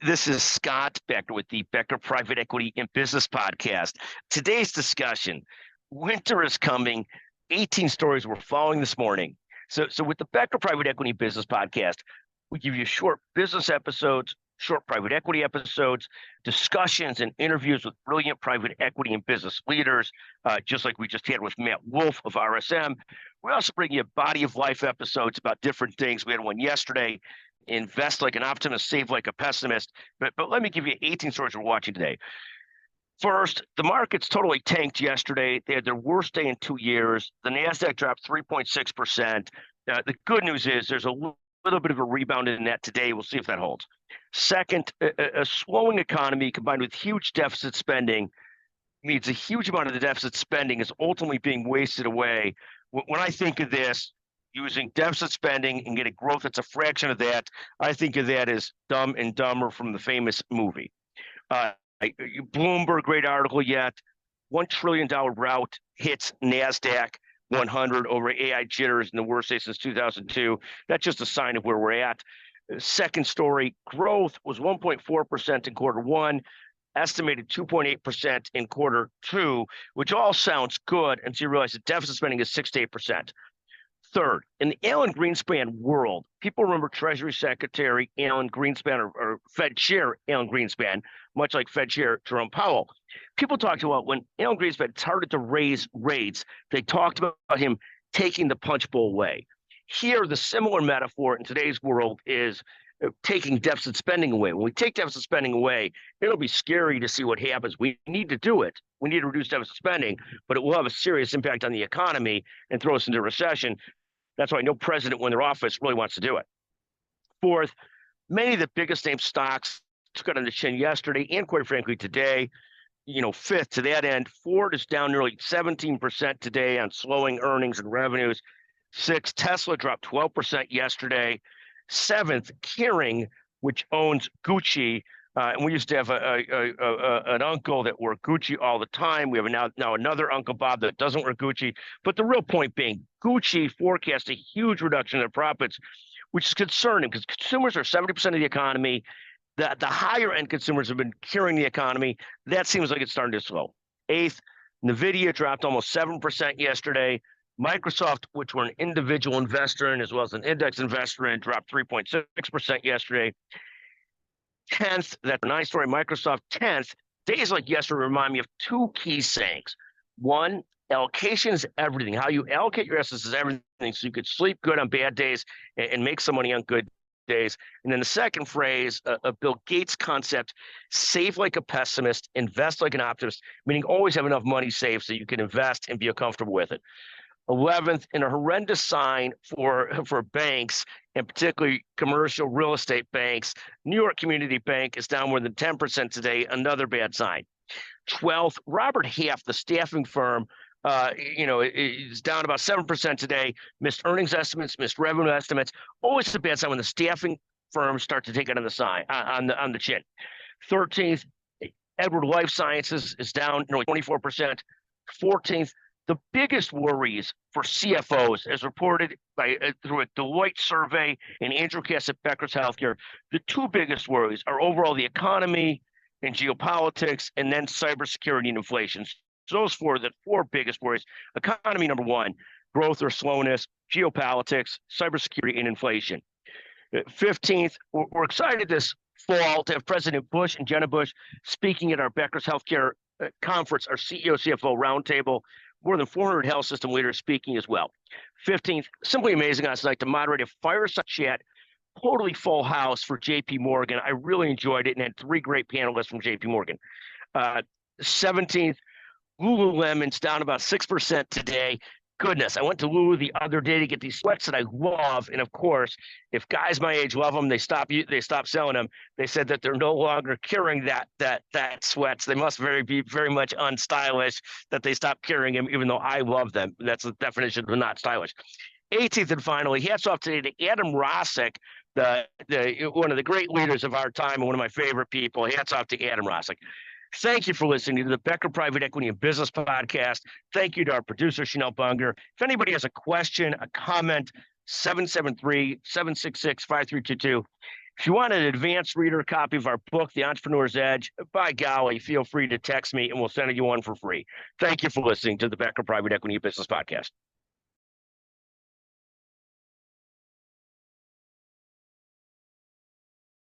This is Scott Becker with the Becker Private Equity and Business Podcast. Today's discussion, winter is coming, 18 stories we're following this morning. So with the Becker Private Equity and Business Podcast, we give you short business episodes, short private equity episodes, discussions and interviews with brilliant private equity and business leaders, just like we just had with Matt Wolf of RSM. We also bring you a body of life episodes about different things. We had one yesterday, invest like an optimist, save like a pessimist. But let me give you 18 stories we're watching today. First, the markets totally tanked yesterday. They had their worst day in 2 years. The NASDAQ dropped 3.6%. The good news is there's a little bit of a rebound in that today. We'll see if that holds. Second, a slowing economy combined with huge deficit spending means a huge amount of the deficit spending is ultimately being wasted away. When I think of this, using deficit spending and getting growth that's a fraction of that, I think of that as Dumb and Dumber from the famous movie. Bloomberg, great article yet. $1 trillion rout hits NASDAQ 100 over AI jitters in the worst day since 2002. That's just a sign of where we're at. Second story, growth was 1.4% in quarter one, estimated 2.8% in quarter two, which all sounds good until you realize that deficit spending is 6 to 8%. Third, in the Alan Greenspan world, people remember Treasury Secretary Alan Greenspan or Fed Chair Alan Greenspan, much like Fed Chair Jerome Powell. People talked about when Alan Greenspan started to raise rates, they talked about him taking the punch bowl away. Here, the similar metaphor in today's world is taking deficit spending away. When we take deficit spending away, it'll be scary to see what happens. We need to do it. We need to reduce deficit spending, but it will have a serious impact on the economy and throw us into recession. That's why no president, when they're in office, really wants to do it. Fourth, many of the biggest name stocks took it on the chin yesterday and quite frankly today. Fifth, to that end, Ford is down nearly 17% today on slowing earnings and revenues. Sixth, Tesla dropped 12% yesterday. Seventh, Kering, which owns Gucci, and we used to have an uncle that wore Gucci all the time. We have now another Uncle Bob that doesn't wear Gucci. But the real point being, Gucci forecasts a huge reduction in their profits, which is concerning because consumers are 70% of the economy. The higher end consumers have been carrying the economy. That seems like it's starting to slow. Eighth, NVIDIA dropped almost 7% yesterday. Microsoft, which we're an individual investor in as well as an index investor in, dropped 3.6% yesterday. 10th, that 9-story Microsoft 10th, days like yesterday remind me of two key sayings. One, allocation is everything. How you allocate your assets is everything, so you could sleep good on bad days and make some money on good days. And then the second phrase, a Bill Gates concept, save like a pessimist, invest like an optimist, meaning always have enough money saved so you can invest and be comfortable with it. 11th, in a horrendous sign for banks, and particularly commercial real estate banks, New York Community Bank is down more than 10% today, another bad sign. 12th, Robert Half, the staffing firm, is down about 7% today, missed earnings estimates, missed revenue estimates. Always a bad sign when the staffing firms start to take it on the chin. 13th, Edward Life Sciences is down nearly 24%. 14th, the biggest worries for CFOs, as reported through a Deloitte survey and Andrew Cass at Becker's Healthcare, the two biggest worries are overall the economy and geopolitics, and then cybersecurity and inflation. So those four biggest worries: economy, number one, growth or slowness; geopolitics, cybersecurity, and inflation. 15th, we're excited this fall to have President Bush and Jenna Bush speaking at our Becker's Healthcare conference, our CEO CFO roundtable. More than 400 health system leaders speaking as well. 15th, simply amazing last night to moderate a fireside chat, totally full house for JP Morgan. I really enjoyed it and had three great panelists from JP Morgan. 17th, Lululemon's down about 6% today. Goodness, I went to Lulu the other day to get these sweats that I love, and of course, if guys my age love them, they stop selling them. They said that they're no longer carrying that sweats. They must be very much unstylish that they stopped carrying them, even though I love them. That's the definition of not stylish. 18th and finally, hats off today to Adam Rosick, one of the great leaders of our time and one of my favorite people. Hats off to Adam Rosick. Thank you for listening to the Becker Private Equity and Business Podcast. Thank you to our producer, Chanel Bunger. If anybody has a question, a comment, 773-766-5322. If you want an advanced reader copy of our book, The Entrepreneur's Edge, by golly, feel free to text me and we'll send you one for free. Thank you for listening to the Becker Private Equity Business Podcast.